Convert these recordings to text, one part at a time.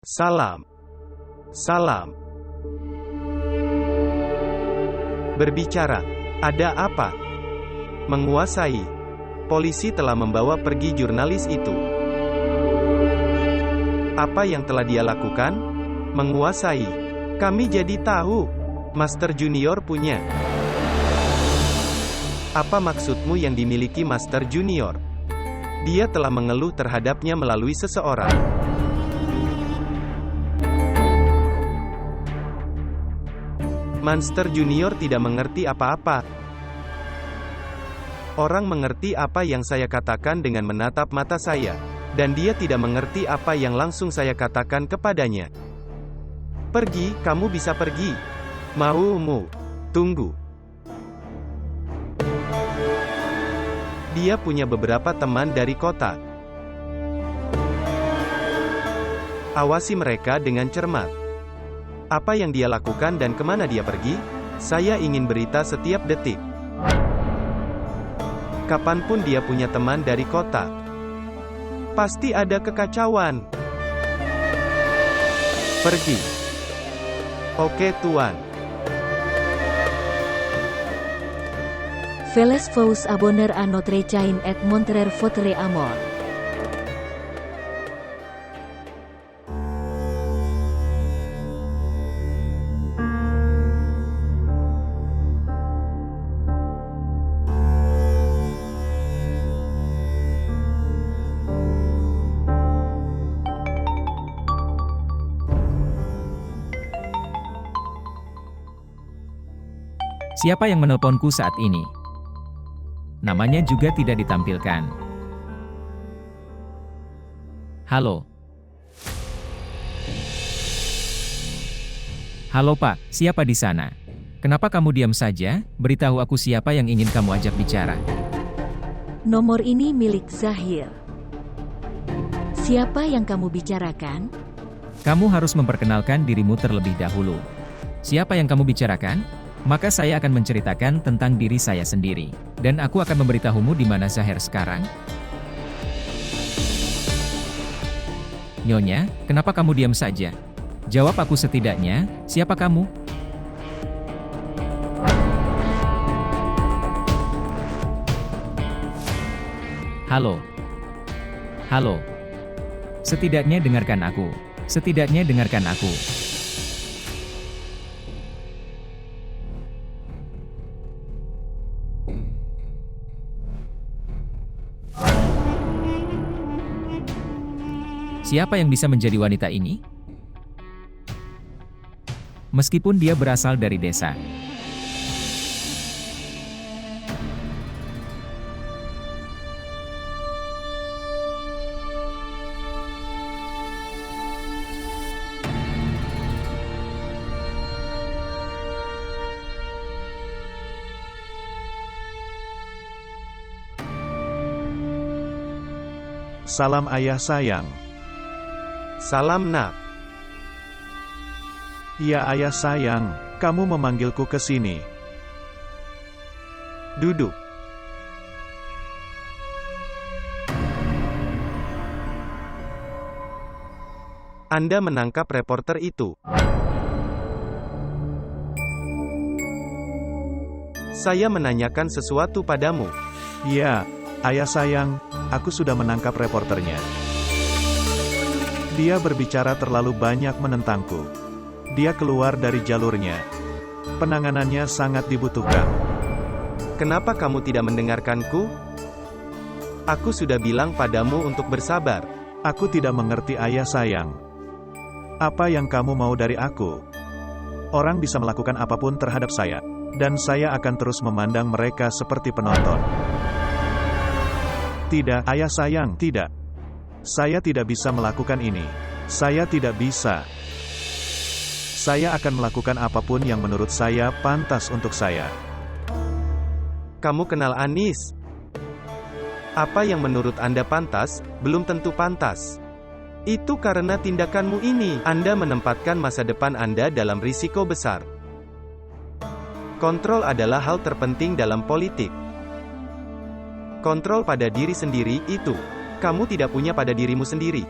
Salam. Salam. Berbicara. Ada apa? Menguasai. Polisi telah membawa pergi jurnalis itu. Apa yang telah dia lakukan? Menguasai. Kami jadi tahu. Master Junior punya. Apa maksudmu yang dimiliki Master Junior? Dia telah mengeluh terhadapnya melalui seseorang. Master Junior tidak mengerti apa-apa. Orang mengerti apa yang saya katakan dengan menatap mata saya. Dan dia tidak mengerti apa yang langsung saya katakan kepadanya. Pergi, kamu bisa pergi. Maumu. Tunggu. Dia punya beberapa teman dari kota. Awasi mereka dengan cermat. Apa yang dia lakukan dan kemana dia pergi? Saya ingin berita setiap detik. Kapanpun dia punya teman dari kota. Pasti ada kekacauan. Pergi. Oke, Tuan. Veles vous abonner à notre chaîne et montrer votre amour. Siapa yang menelponku saat ini? Namanya juga tidak ditampilkan. Halo. Halo Pak, siapa di sana? Kenapa kamu diam saja? Beritahu aku siapa yang ingin kamu ajak bicara. Nomor ini milik Zahir. Siapa yang kamu bicarakan? Kamu harus memperkenalkan dirimu terlebih dahulu. Siapa yang kamu bicarakan? Maka saya akan menceritakan tentang diri saya sendiri. Dan aku akan memberitahumu di mana Zahir sekarang. Nyonya, kenapa kamu diam saja? Jawab aku setidaknya, siapa kamu? Halo. Halo. Setidaknya dengarkan aku. Setidaknya dengarkan aku. Siapa yang bisa menjadi wanita ini? Meskipun dia berasal dari desa. Salam ayah sayang. Salam nak. Ya ayah sayang, kamu memanggilku ke sini. Duduk. Anda menangkap reporter itu. Saya menanyakan sesuatu padamu. Ya, ayah sayang, aku sudah menangkap reporternya. Dia berbicara terlalu banyak menentangku. Dia keluar dari jalurnya. Penanganannya sangat dibutuhkan. Kenapa kamu tidak mendengarkanku? Aku sudah bilang padamu untuk bersabar. Aku tidak mengerti ayah sayang. Apa yang kamu mau dari aku? Orang bisa melakukan apapun terhadap saya. Dan saya akan terus memandang mereka seperti penonton. Tidak, ayah sayang, tidak. Saya tidak bisa melakukan ini. Saya tidak bisa. Saya akan melakukan apapun yang menurut saya pantas untuk saya. Kamu kenal Anis? Apa yang menurut Anda pantas, belum tentu pantas. Itu karena tindakanmu ini. Anda menempatkan masa depan Anda dalam risiko besar. Kontrol adalah hal terpenting dalam politik. Kontrol pada diri sendiri itu kamu tidak punya pada dirimu sendiri.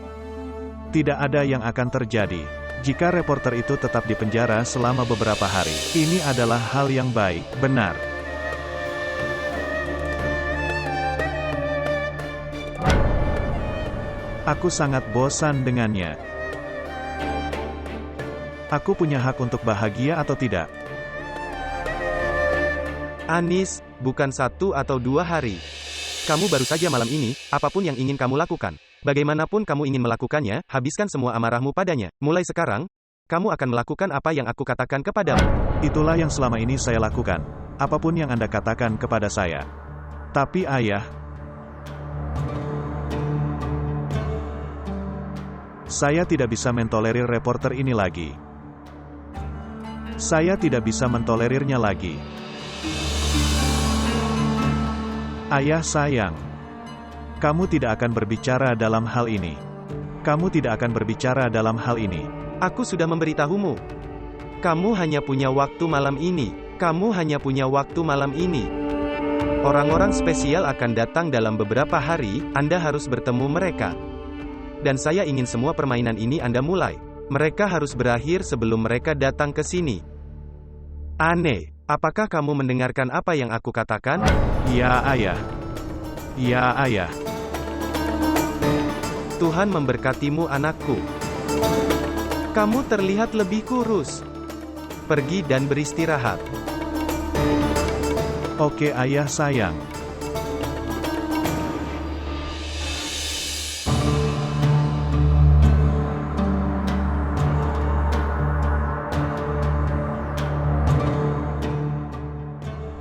Tidak ada yang akan terjadi jika reporter itu tetap di penjara selama beberapa hari. Ini adalah hal yang baik, benar. Aku sangat bosan dengannya. Aku punya hak untuk bahagia atau tidak? Anis, bukan 1 atau 2 hari. Kamu baru saja malam ini, apapun yang ingin kamu lakukan. Bagaimanapun kamu ingin melakukannya, habiskan semua amarahmu padanya. Mulai sekarang, kamu akan melakukan apa yang aku katakan kepadamu. Itulah yang selama ini saya lakukan. Apapun yang Anda katakan kepada saya. Tapi ayah, saya tidak bisa mentolerir reporter ini lagi. Saya tidak bisa mentolerirnya lagi. Ayah sayang, kamu tidak akan berbicara dalam hal ini. Kamu tidak akan berbicara dalam hal ini. Aku sudah memberitahumu. Kamu hanya punya waktu malam ini. Kamu hanya punya waktu malam ini. Orang-orang spesial akan datang dalam beberapa hari, Anda harus bertemu mereka. Dan saya ingin semua permainan ini Anda mulai. Mereka harus berakhir sebelum mereka datang ke sini. Aneh, apakah kamu mendengarkan apa yang aku katakan? Ya ayah. Ya ayah. Tuhan memberkatimu anakku. Kamu terlihat lebih kurus. Pergi dan beristirahat. Oke ayah sayang.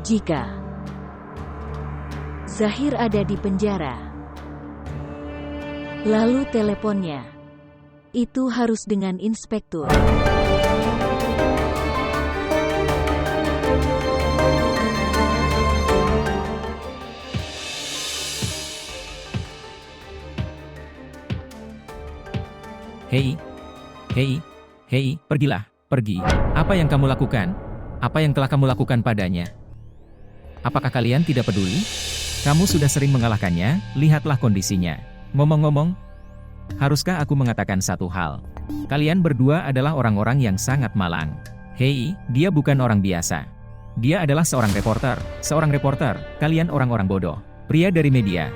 Jika Zahir ada di penjara, lalu teleponnya itu harus dengan inspektur. Hei, pergilah, pergi. Apa yang kamu lakukan? Apa yang telah kamu lakukan padanya? Apakah kalian tidak peduli? Kamu sudah sering mengalahkannya, lihatlah kondisinya. Ngomong-ngomong, haruskah aku mengatakan satu hal? Kalian berdua adalah orang-orang yang sangat malang. Hei, dia bukan orang biasa. Dia adalah seorang reporter. Seorang reporter, kalian orang-orang bodoh. Pria dari media.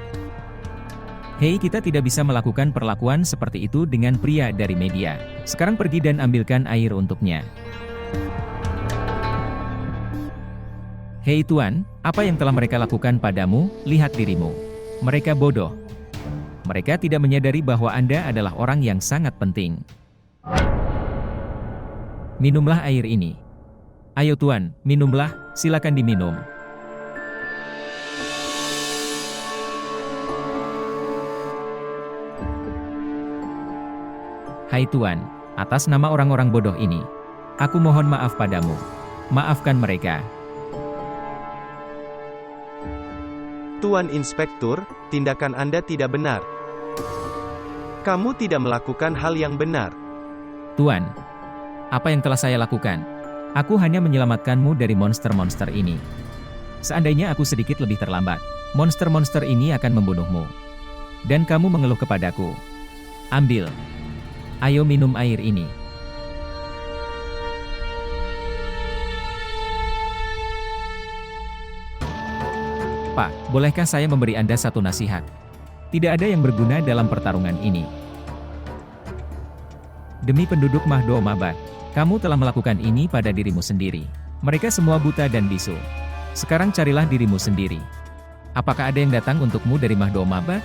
Hei, kita tidak bisa melakukan perlakuan seperti itu dengan pria dari media. Sekarang pergi dan ambilkan air untuknya. Hei Tuan, apa yang telah mereka lakukan padamu? Lihat dirimu. Mereka bodoh. Mereka tidak menyadari bahwa Anda adalah orang yang sangat penting. Minumlah air ini. Ayo Tuan, minumlah, silakan diminum. Hai Tuan, atas nama orang-orang bodoh ini, aku mohon maaf padamu. Maafkan mereka. Tuan Inspektur, tindakan Anda tidak benar. Kamu tidak melakukan hal yang benar. Tuan, apa yang telah saya lakukan? Aku hanya menyelamatkanmu dari monster-monster ini. Seandainya aku sedikit lebih terlambat, monster-monster ini akan membunuhmu. Dan kamu mengeluh kepadaku. Ambil. Ayo minum air ini. Pak, bolehkah saya memberi Anda satu nasihat? Tidak ada yang berguna dalam pertarungan ini. Demi penduduk Mahdo Mabad, kamu telah melakukan ini pada dirimu sendiri. Mereka semua buta dan bisu. Sekarang carilah dirimu sendiri. Apakah ada yang datang untukmu dari Mahdo Mabad?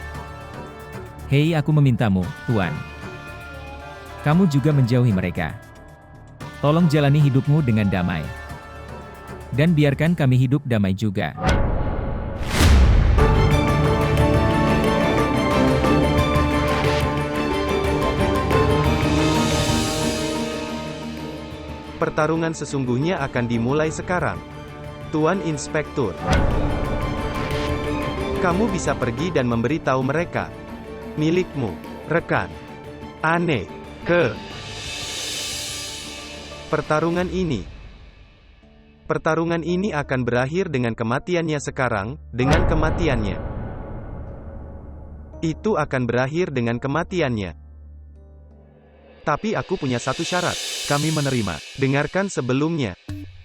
Hei, aku memintamu, Tuan. Kamu juga menjauhi mereka. Tolong jalani hidupmu dengan damai. Dan biarkan kami hidup damai juga. Pertarungan sesungguhnya akan dimulai sekarang. Tuan Inspektur. Kamu bisa pergi dan memberitahu mereka. Milikmu, rekan. Aneh, ke. Pertarungan ini akan berakhir dengan kematiannya sekarang, dengan kematiannya. Itu akan berakhir dengan kematiannya. Tapi aku punya satu syarat. Kami menerima. Dengarkan sebelumnya.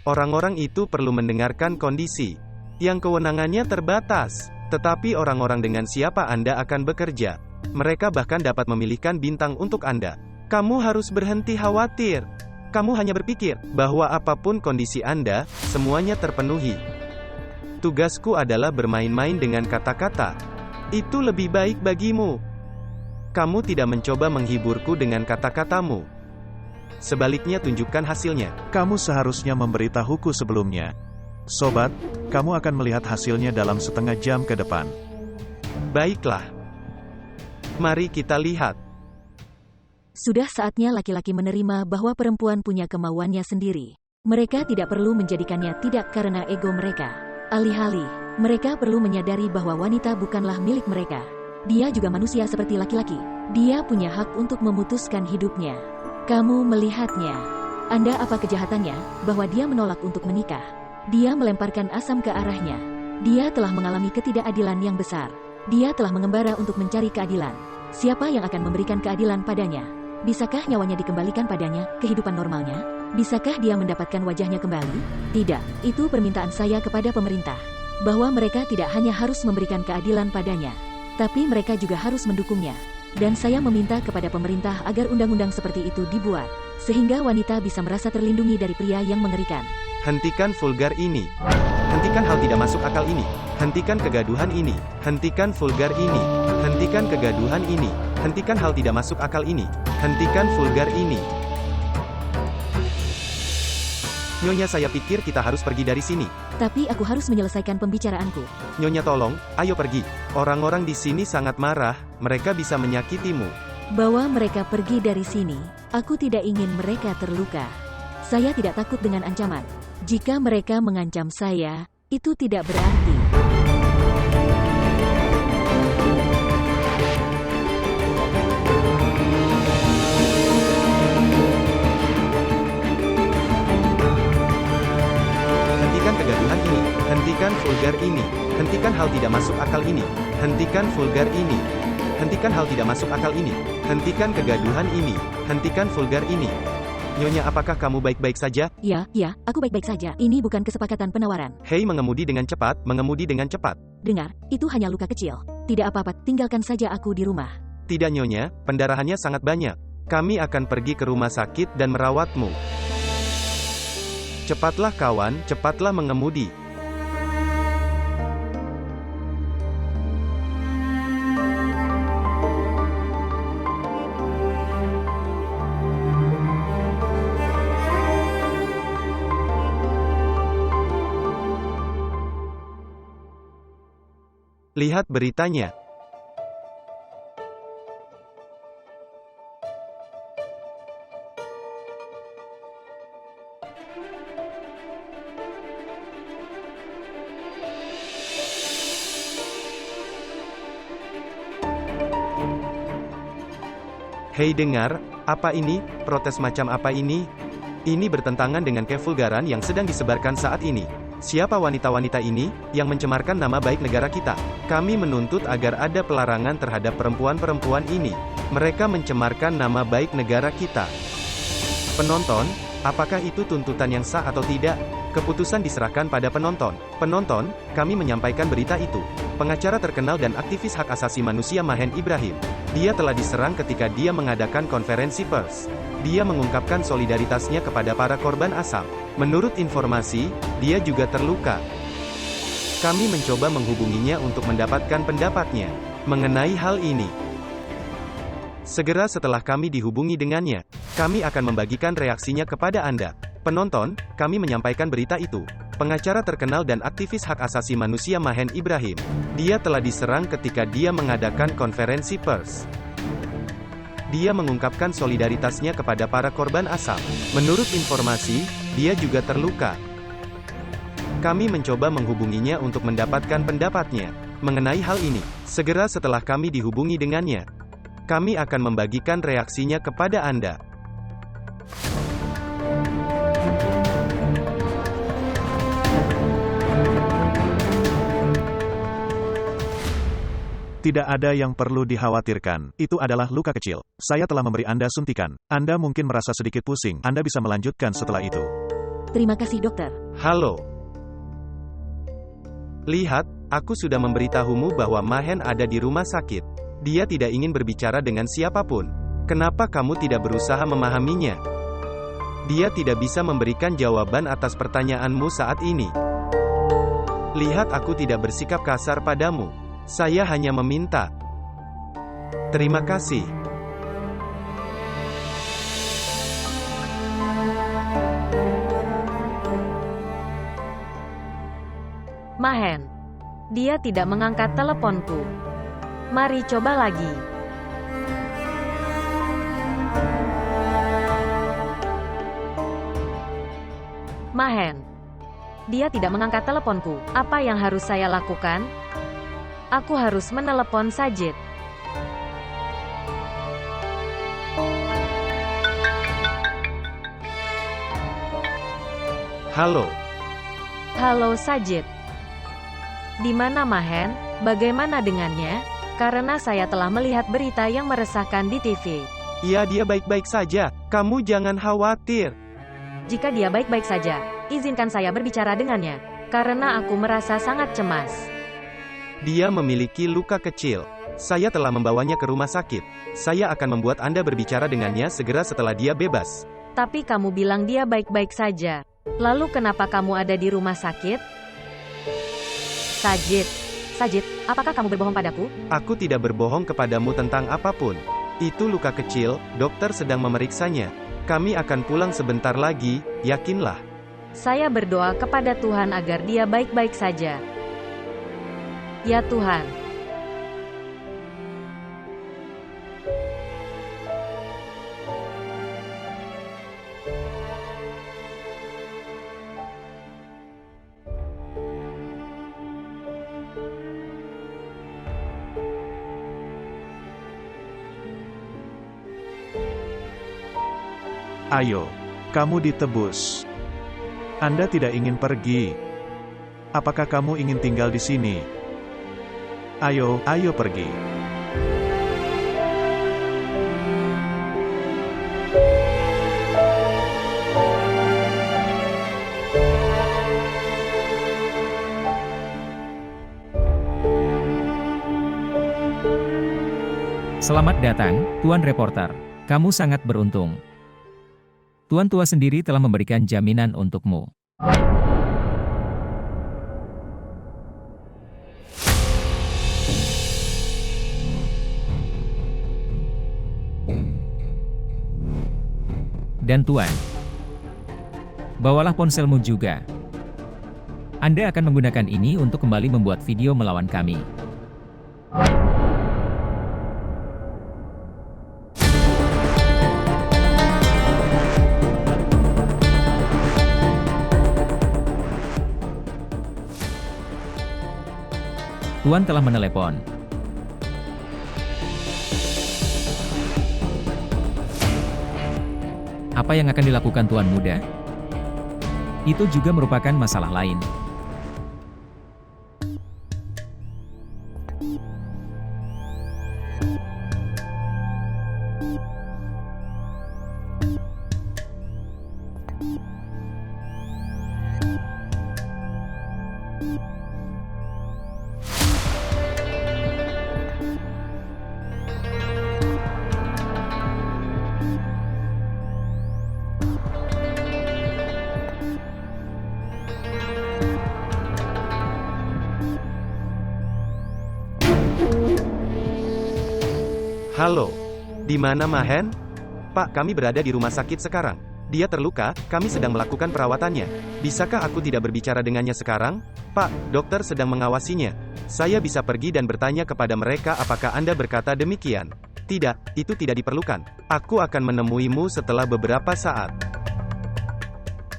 Orang-orang itu perlu mendengarkan kondisi yang kewenangannya terbatas. Tetapi orang-orang dengan siapa Anda akan bekerja, mereka bahkan dapat memilihkan bintang untuk Anda. Kamu harus berhenti khawatir. Kamu hanya berpikir bahwa apapun kondisi Anda, semuanya terpenuhi. Tugasku adalah bermain-main dengan kata-kata. Itu lebih baik bagimu. Kamu tidak mencoba menghiburku dengan kata-katamu. Sebaliknya tunjukkan hasilnya. Kamu seharusnya memberitahuku sebelumnya. Sobat, kamu akan melihat hasilnya dalam setengah jam ke depan. Baiklah. Mari kita lihat. Sudah saatnya laki-laki menerima bahwa perempuan punya kemauannya sendiri. Mereka tidak perlu menjadikannya tidak karena ego mereka. Alih-alih, mereka perlu menyadari bahwa wanita bukanlah milik mereka. Dia juga manusia seperti laki-laki. Dia punya hak untuk memutuskan hidupnya. Kamu melihatnya. Anda apa kejahatannya, bahwa dia menolak untuk menikah. Dia melemparkan asam ke arahnya. Dia telah mengalami ketidakadilan yang besar. Dia telah mengembara untuk mencari keadilan. Siapa yang akan memberikan keadilan padanya? Bisakah nyawanya dikembalikan padanya, kehidupan normalnya? Bisakah dia mendapatkan wajahnya kembali? Tidak, itu permintaan saya kepada pemerintah. Bahwa mereka tidak hanya harus memberikan keadilan padanya, tapi mereka juga harus mendukungnya. Dan saya meminta kepada pemerintah agar undang-undang seperti itu dibuat, sehingga wanita bisa merasa terlindungi dari pria yang mengerikan. Hentikan vulgar ini. Hentikan hal tidak masuk akal ini. Hentikan kegaduhan ini. Hentikan vulgar ini. Hentikan kegaduhan ini. Hentikan hal tidak masuk akal ini. Hentikan vulgar ini. Nyonya, saya pikir kita harus pergi dari sini. Tapi aku harus menyelesaikan pembicaraanku. Nyonya, tolong, ayo pergi. Orang-orang di sini sangat marah, mereka bisa menyakitimu. Bawa mereka pergi dari sini. Aku tidak ingin mereka terluka. Saya tidak takut dengan ancaman. Jika mereka mengancam saya, itu tidak berarti. Hentikan kegaduhan ini. Hentikan vulgar ini. Hentikan hal tidak masuk akal ini. Hentikan vulgar ini. Hentikan hal tidak masuk akal ini. Hentikan kegaduhan ini. Hentikan vulgar ini. Nyonya, apakah kamu baik-baik saja? Ya, aku baik-baik saja. Ini bukan kesepakatan penawaran. Hei, mengemudi dengan cepat, mengemudi dengan cepat. Dengar, itu hanya luka kecil. Tidak apa-apa, tinggalkan saja aku di rumah. Tidak, Nyonya, pendarahannya sangat banyak. Kami akan pergi ke rumah sakit dan merawatmu. Cepatlah kawan, cepatlah mengemudi. Lihat beritanya. Hei, dengar, apa ini? Protes macam apa ini? Ini bertentangan dengan kevulgaran yang sedang disebarkan saat ini. Siapa wanita-wanita ini, yang mencemarkan nama baik negara kita? Kami menuntut agar ada pelarangan terhadap perempuan-perempuan ini. Mereka mencemarkan nama baik negara kita. Penonton, apakah itu tuntutan yang sah atau tidak? Keputusan diserahkan pada penonton. Penonton, kami menyampaikan berita itu. Pengacara terkenal dan aktivis hak asasi manusia Mahen Ibrahim. Dia telah diserang ketika dia mengadakan konferensi pers. Dia mengungkapkan solidaritasnya kepada para korban asam. Menurut informasi, dia juga terluka. Kami mencoba menghubunginya untuk mendapatkan pendapatnya mengenai hal ini. Segera setelah kami dihubungi dengannya, kami akan membagikan reaksinya kepada Anda. Penonton, kami menyampaikan berita itu. Pengacara terkenal dan aktivis hak asasi manusia Mahen Ibrahim. Dia telah diserang ketika dia mengadakan konferensi pers. Dia mengungkapkan solidaritasnya kepada para korban asam. Menurut informasi, dia juga terluka. Kami mencoba menghubunginya untuk mendapatkan pendapatnya mengenai hal ini. Segera setelah kami dihubungi dengannya, kami akan membagikan reaksinya kepada Anda. Tidak ada yang perlu dikhawatirkan. Itu adalah luka kecil. Saya telah memberi Anda suntikan. Anda mungkin merasa sedikit pusing. Anda bisa melanjutkan setelah itu. Terima kasih dokter. Halo. Lihat, aku sudah memberitahumu bahwa Mahen ada di rumah sakit. Dia tidak ingin berbicara dengan siapapun. Kenapa kamu tidak berusaha memahaminya? Dia tidak bisa memberikan jawaban atas pertanyaanmu saat ini. Lihat, aku tidak bersikap kasar padamu. Saya hanya meminta. Terima kasih. Mahen. Dia tidak mengangkat teleponku. Mari coba lagi. Mahen. Dia tidak mengangkat teleponku. Apa yang harus saya lakukan? Aku harus menelepon Sajid. Halo. Halo Sajid. Di mana Mahen? Bagaimana dengannya? Karena saya telah melihat berita yang meresahkan di TV. Ya, dia baik-baik saja. Kamu jangan khawatir. Jika dia baik-baik saja, izinkan saya berbicara dengannya. Karena aku merasa sangat cemas. Dia memiliki luka kecil. Saya telah membawanya ke rumah sakit. Saya akan membuat Anda berbicara dengannya segera setelah dia bebas. Tapi kamu bilang dia baik-baik saja. Lalu kenapa kamu ada di rumah sakit? Sajid, apakah kamu berbohong padaku? Aku tidak berbohong kepadamu tentang apapun. Itu luka kecil, dokter sedang memeriksanya. Kami akan pulang sebentar lagi, yakinlah. Saya berdoa kepada Tuhan agar dia baik-baik saja. Ya Tuhan. Ayo, kamu ditebus. Anda tidak ingin pergi. Apakah kamu ingin tinggal di sini? Ayo pergi. Selamat datang, Tuan Reporter. Kamu sangat beruntung. Tuan tua sendiri telah memberikan jaminan untukmu. Dan Tuan, bawalah ponselmu juga. Anda akan menggunakan ini untuk kembali membuat video melawan kami. Tuan telah menelepon. Apa yang akan dilakukan Tuan Muda? Itu juga merupakan masalah lain. Halo. Di mana Mahen? Pak, kami berada di rumah sakit sekarang. Dia terluka, kami sedang melakukan perawatannya. Bisakah aku tidak berbicara dengannya sekarang? Pak, dokter sedang mengawasinya. Saya bisa pergi dan bertanya kepada mereka apakah Anda berkata demikian. Tidak, itu tidak diperlukan. Aku akan menemuimu setelah beberapa saat.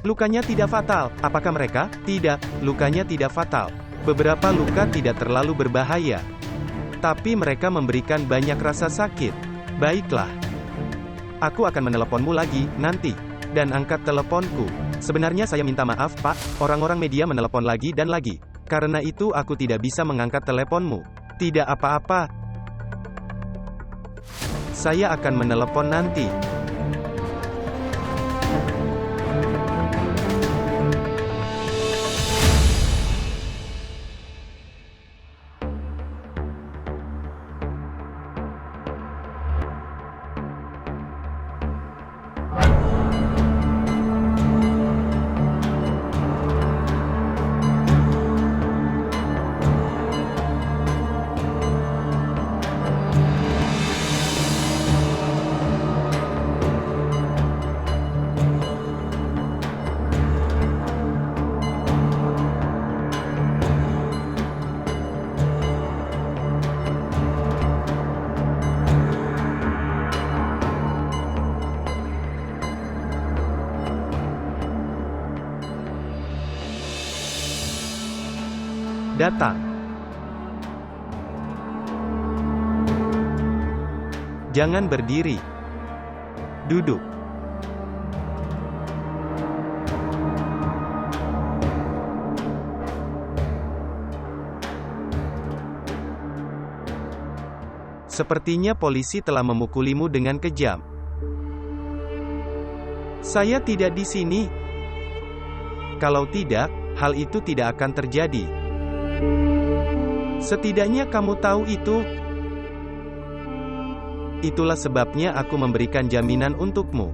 Lukanya tidak fatal. Apakah mereka? Tidak, lukanya tidak fatal. Beberapa luka tidak terlalu berbahaya. Tapi mereka memberikan banyak rasa sakit. Baiklah. Aku akan meneleponmu lagi, nanti. Dan angkat teleponku. Sebenarnya saya minta maaf, Pak. Orang-orang media menelepon lagi dan lagi. Karena itu aku tidak bisa mengangkat teleponmu. Tidak apa-apa, Saya akan menelepon nanti. Datang. Jangan berdiri. Duduk. Sepertinya polisi telah memukulimu dengan kejam. Saya tidak di sini. Kalau tidak, hal itu tidak akan terjadi. Setidaknya kamu tahu itu. Itulah sebabnya aku memberikan jaminan untukmu.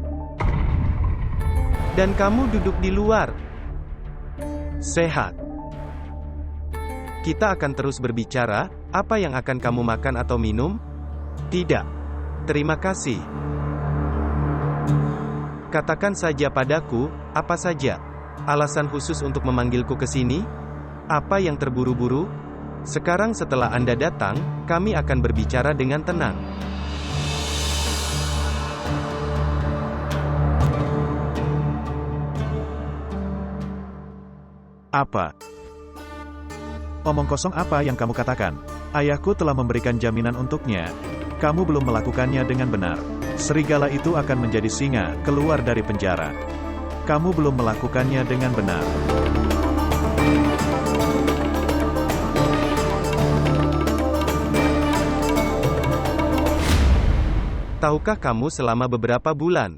Dan kamu duduk di luar. Sehat. Kita akan terus berbicara. Apa yang akan kamu makan atau minum? Tidak. Terima kasih. Katakan saja padaku, apa saja. Alasan khusus untuk memanggilku ke sini? Apa yang terburu-buru? Sekarang setelah Anda datang, kami akan berbicara dengan tenang. Apa? Omong kosong apa yang kamu katakan? Ayahku telah memberikan jaminan untuknya. Kamu belum melakukannya dengan benar. Serigala itu akan menjadi singa, keluar dari penjara. Kamu belum melakukannya dengan benar. Tahukah kamu selama beberapa bulan?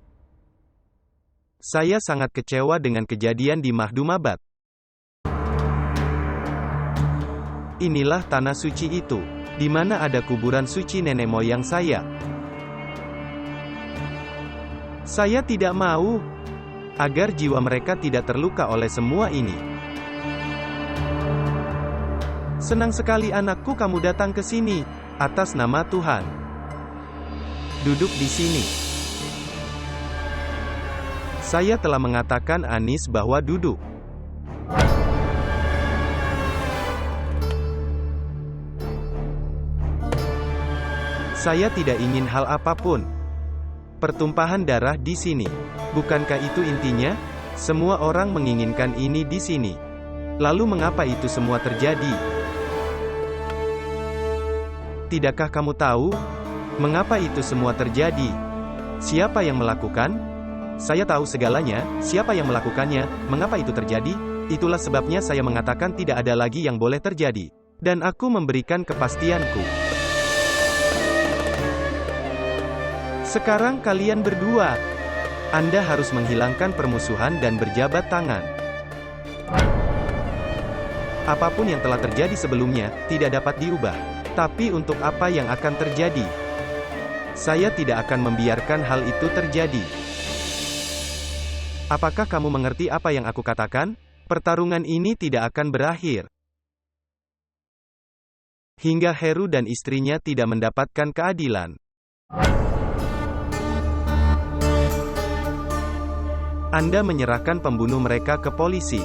Saya sangat kecewa dengan kejadian di Mahdumabat. Inilah tanah suci itu, di mana ada kuburan suci nenek moyang saya. Saya tidak mau agar jiwa mereka tidak terluka oleh semua ini. Senang sekali anakku kamu datang ke sini, atas nama Tuhan. Duduk di sini. Saya telah mengatakan Anis bahwa duduk. Saya tidak ingin hal apapun. Pertumpahan darah di sini. Bukankah itu intinya? Semua orang menginginkan ini di sini. Lalu mengapa itu semua terjadi? Tidakkah kamu tahu mengapa itu semua terjadi? Siapa yang melakukan? Saya tahu segalanya. Siapa yang melakukannya? Mengapa itu terjadi? Itulah sebabnya saya mengatakan tidak ada lagi yang boleh terjadi. Dan aku memberikan kepastianku. Sekarang kalian berdua, Anda harus menghilangkan permusuhan dan berjabat tangan. Apapun yang telah terjadi sebelumnya, tidak dapat diubah. Tapi untuk apa yang akan terjadi? Saya tidak akan membiarkan hal itu terjadi. Apakah kamu mengerti apa yang aku katakan? Pertarungan ini tidak akan berakhir. Hingga Heru dan istrinya tidak mendapatkan keadilan. Anda menyerahkan pembunuh mereka ke polisi.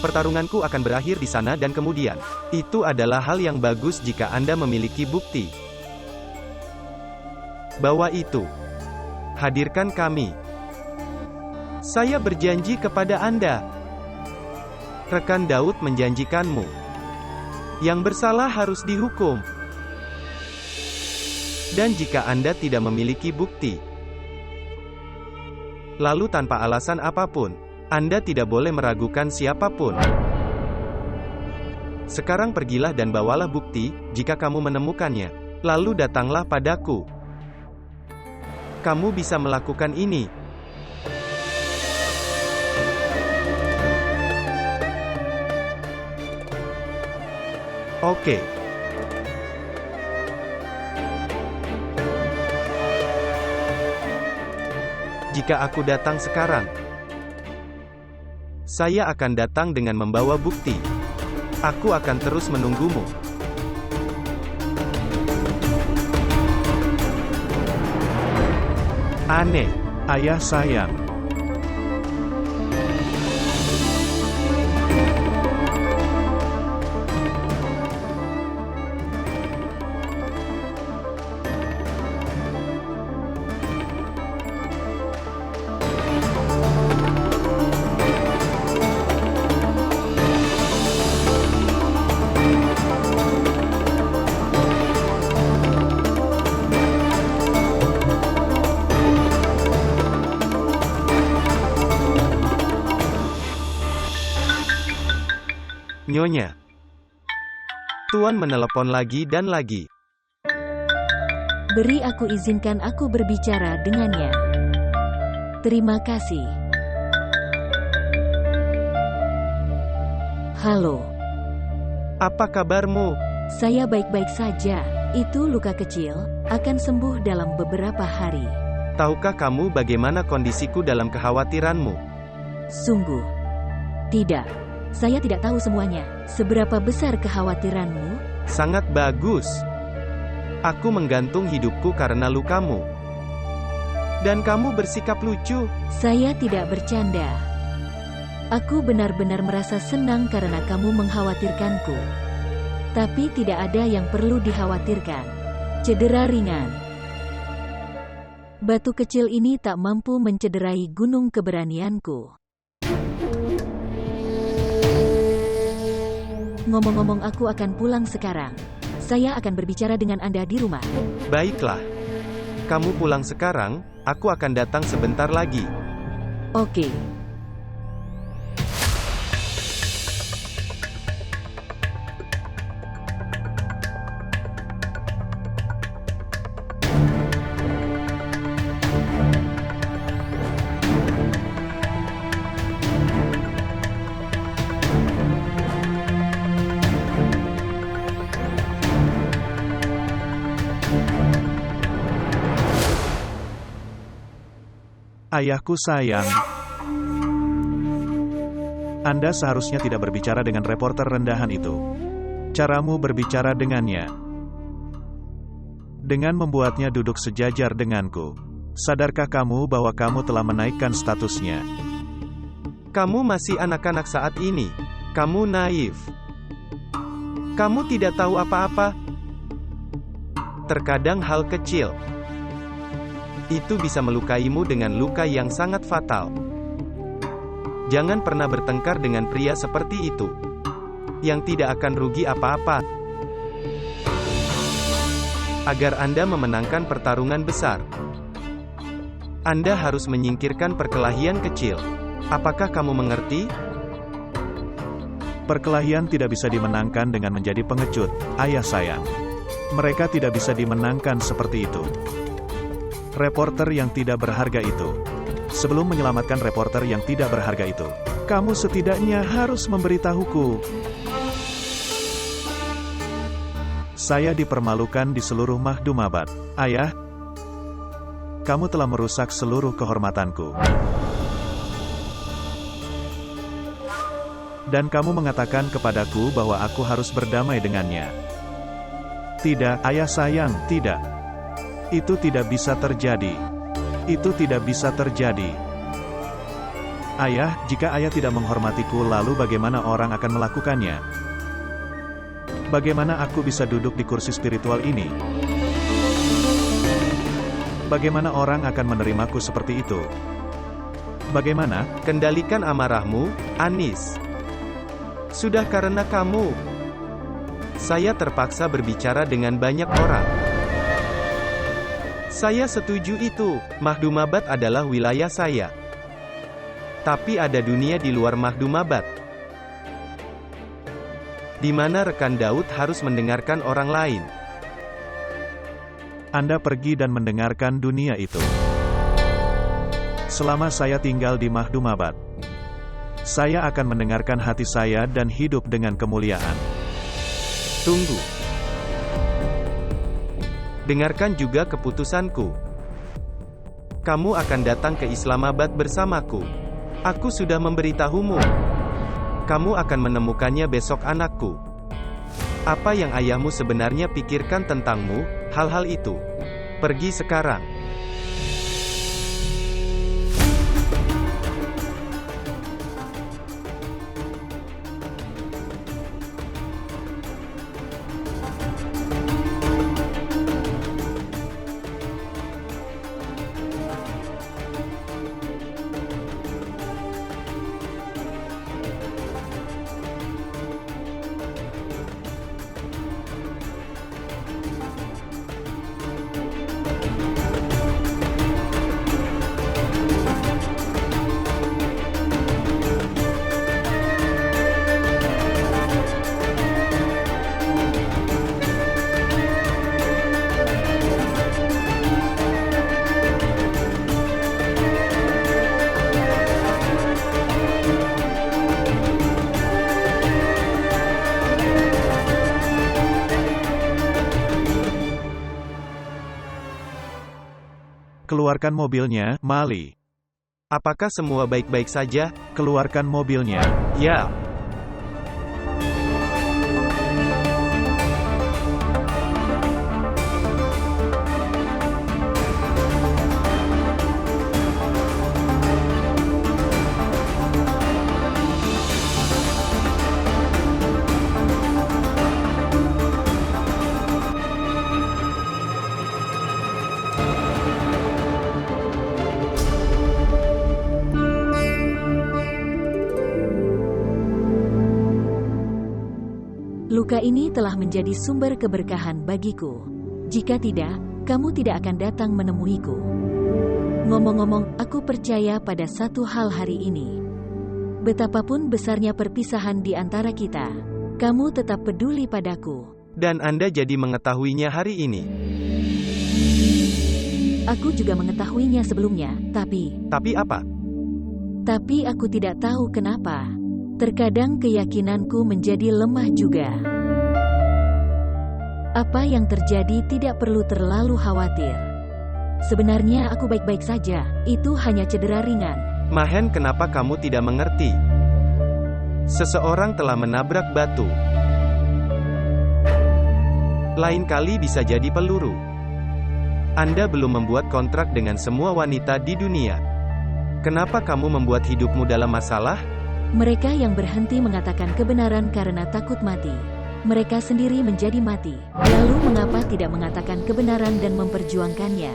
Pertarunganku akan berakhir di sana dan kemudian. Itu adalah hal yang bagus jika Anda memiliki bukti. Bawa itu. Hadirkan kami. Saya berjanji kepada Anda. Rekan Daud menjanjikanmu. Yang bersalah harus dihukum. Dan jika Anda tidak memiliki bukti, lalu tanpa alasan apapun, Anda tidak boleh meragukan siapapun. Sekarang pergilah dan bawalah bukti, jika kamu menemukannya. Lalu datanglah padaku. Kamu bisa melakukan ini. Oke. Jika aku datang sekarang, saya akan datang dengan membawa bukti. Aku akan terus menunggumu. Aneh, ayah sayang. Nyonya. Tuan menelepon lagi dan lagi. Beri aku izinkan aku berbicara dengannya. Terima kasih. Halo. Apa kabarmu? Saya baik-baik saja. Itu luka kecil, akan sembuh dalam beberapa hari. Tahukah kamu bagaimana kondisiku dalam kekhawatiranmu? Sungguh. Tidak. Saya tidak tahu semuanya. Seberapa besar kekhawatiranmu? Sangat bagus. Aku menggantung hidupku karena lukamu. Dan kamu bersikap lucu. Saya tidak bercanda. Aku benar-benar merasa senang karena kamu mengkhawatirkanku. Tapi tidak ada yang perlu dikhawatirkan. Cedera ringan. Batu kecil ini tak mampu mencederai gunung keberanianku. Ngomong-ngomong, aku akan pulang sekarang. Saya akan berbicara dengan Anda di rumah. Baiklah. Kamu pulang sekarang, aku akan datang sebentar lagi. Oke. Ayahku sayang. Anda seharusnya tidak berbicara dengan reporter rendahan itu. Caramu berbicara dengannya dengan membuatnya duduk sejajar denganku. Sadarkah kamu bahwa kamu telah menaikkan statusnya? Kamu masih anak-anak saat ini. Kamu naif. Kamu tidak tahu apa-apa. Terkadang hal kecil itu bisa melukaimu dengan luka yang sangat fatal. Jangan pernah bertengkar dengan pria seperti itu, yang tidak akan rugi apa-apa. Agar Anda memenangkan pertarungan besar, Anda harus menyingkirkan perkelahian kecil. Apakah kamu mengerti? Perkelahian tidak bisa dimenangkan dengan menjadi pengecut, ayah sayang. Mereka tidak bisa dimenangkan seperti itu. Reporter yang tidak berharga itu. Sebelum menyelamatkan reporter yang tidak berharga itu, kamu setidaknya harus memberitahuku. Saya dipermalukan di seluruh Mahdumabat. Ayah, kamu telah merusak seluruh kehormatanku. Dan kamu mengatakan kepadaku bahwa aku harus berdamai dengannya. Tidak, ayah sayang, tidak. Itu tidak bisa terjadi. Itu tidak bisa terjadi. Ayah, jika ayah tidak menghormatiku, lalu bagaimana orang akan melakukannya? Bagaimana aku bisa duduk di kursi spiritual ini? Bagaimana orang akan menerimaku seperti itu? Bagaimana? Kendalikan amarahmu, Anis. Sudah karena kamu, saya terpaksa berbicara dengan banyak orang. Saya setuju itu. Mahdumabat adalah wilayah saya. Tapi ada dunia di luar Mahdumabat, di mana rekan Daud harus mendengarkan orang lain. Anda pergi dan mendengarkan dunia itu. Selama saya tinggal di Mahdumabad, saya akan mendengarkan hati saya dan hidup dengan kemuliaan. Tunggu. Dengarkan juga keputusanku. Kamu akan datang ke Islamabad bersamaku. Aku sudah memberitahumu. Kamu akan menemukannya besok, anakku. Apa yang ayahmu sebenarnya pikirkan tentangmu, hal-hal itu. Pergi sekarang. Keluarkan mobilnya, Mali. Apakah semua baik-baik saja? Keluarkan mobilnya. Ya. Luka ini telah menjadi sumber keberkahan bagiku. Jika tidak, kamu tidak akan datang menemuiku. Ngomong-ngomong, aku percaya pada satu hal hari ini. Betapapun besarnya perpisahan di antara kita, kamu tetap peduli padaku. Dan Anda jadi mengetahuinya hari ini. Aku juga mengetahuinya sebelumnya, tapi Tapi apa? aku tidak tahu kenapa. Terkadang keyakinanku menjadi lemah juga. Apa yang terjadi tidak perlu terlalu khawatir. Sebenarnya aku baik-baik saja, itu hanya cedera ringan. Mahen, kenapa kamu tidak mengerti? Seseorang telah menabrak batu. Lain kali bisa jadi peluru. Anda belum membuat kontrak dengan semua wanita di dunia. Kenapa kamu membuat hidupmu dalam masalah? Mereka yang berhenti mengatakan kebenaran karena takut mati. Mereka sendiri menjadi mati. Lalu mengapa tidak mengatakan kebenaran dan memperjuangkannya?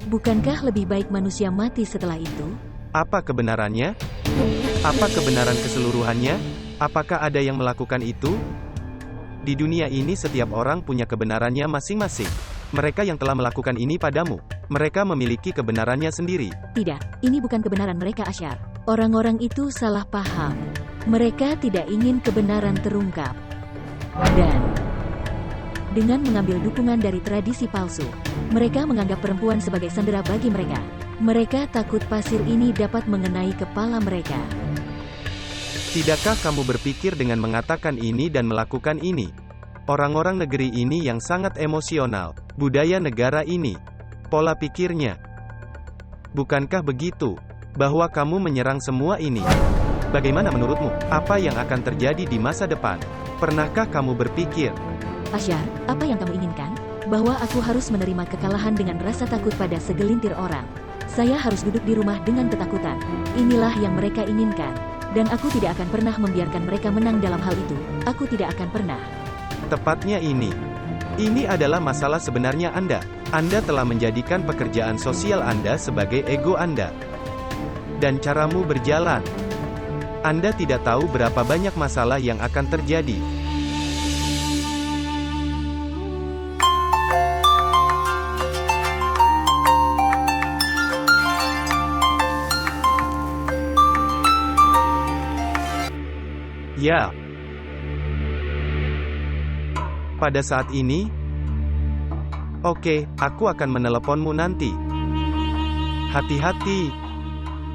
Bukankah lebih baik manusia mati setelah itu? Apa kebenarannya? Apa kebenaran keseluruhannya? Apakah ada yang melakukan itu? Di dunia ini setiap orang punya kebenarannya masing-masing. Mereka yang telah melakukan ini padamu, mereka memiliki kebenarannya sendiri. Tidak, ini bukan kebenaran mereka, Asyar. Orang-orang itu salah paham. Mereka tidak ingin kebenaran terungkap. Dan dengan mengambil dukungan dari tradisi palsu, mereka menganggap perempuan sebagai sandera bagi mereka. Mereka takut pasir ini dapat mengenai kepala mereka. Tidakkah kamu berpikir dengan mengatakan ini dan melakukan ini? Orang-orang negeri ini yang sangat emosional, budaya negara ini, pola pikirnya. Bukankah begitu? Bahwa kamu menyerang semua ini. Bagaimana menurutmu? Apa yang akan terjadi di masa depan? Pernahkah kamu berpikir? Asyar, apa yang kamu inginkan? Bahwa aku harus menerima kekalahan dengan rasa takut pada segelintir orang. Saya harus duduk di rumah dengan ketakutan. Inilah yang mereka inginkan. Dan aku tidak akan pernah membiarkan mereka menang dalam hal itu. Aku tidak akan pernah. Tepatnya ini. Ini adalah masalah sebenarnya Anda. Anda telah menjadikan pekerjaan sosial Anda sebagai ego Anda. Dan caramu berjalan. Anda tidak tahu berapa banyak masalah yang akan terjadi. Ya. Pada saat ini, Oke, aku akan meneleponmu nanti. Hati-hati.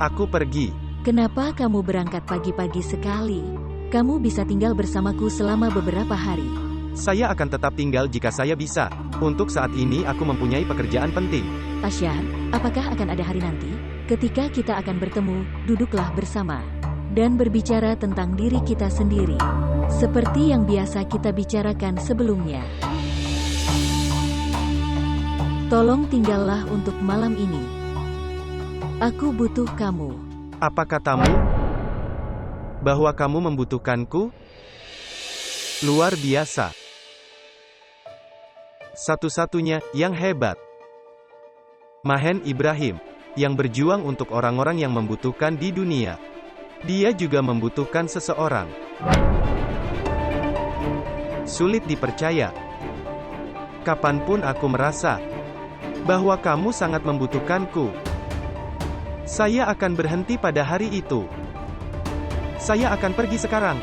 Aku pergi. Kenapa kamu berangkat pagi-pagi sekali? Kamu bisa tinggal bersamaku selama beberapa hari. Saya akan tetap tinggal jika saya bisa. Untuk saat ini aku mempunyai pekerjaan penting. Asyar, apakah akan ada hari nanti? Ketika kita akan bertemu, duduklah bersama. Dan berbicara tentang diri kita sendiri. Seperti yang biasa kita bicarakan sebelumnya. Tolong tinggallah untuk malam ini. Aku butuh kamu. Apa katamu? Bahwa kamu membutuhkanku? Luar biasa. Satu-satunya yang hebat. Mahen Ibrahim, yang berjuang untuk orang-orang yang membutuhkan di dunia. Dia juga membutuhkan seseorang. Sulit dipercaya. Kapanpun aku merasa bahwa kamu sangat membutuhkanku, saya akan berhenti pada hari itu. Saya akan pergi sekarang.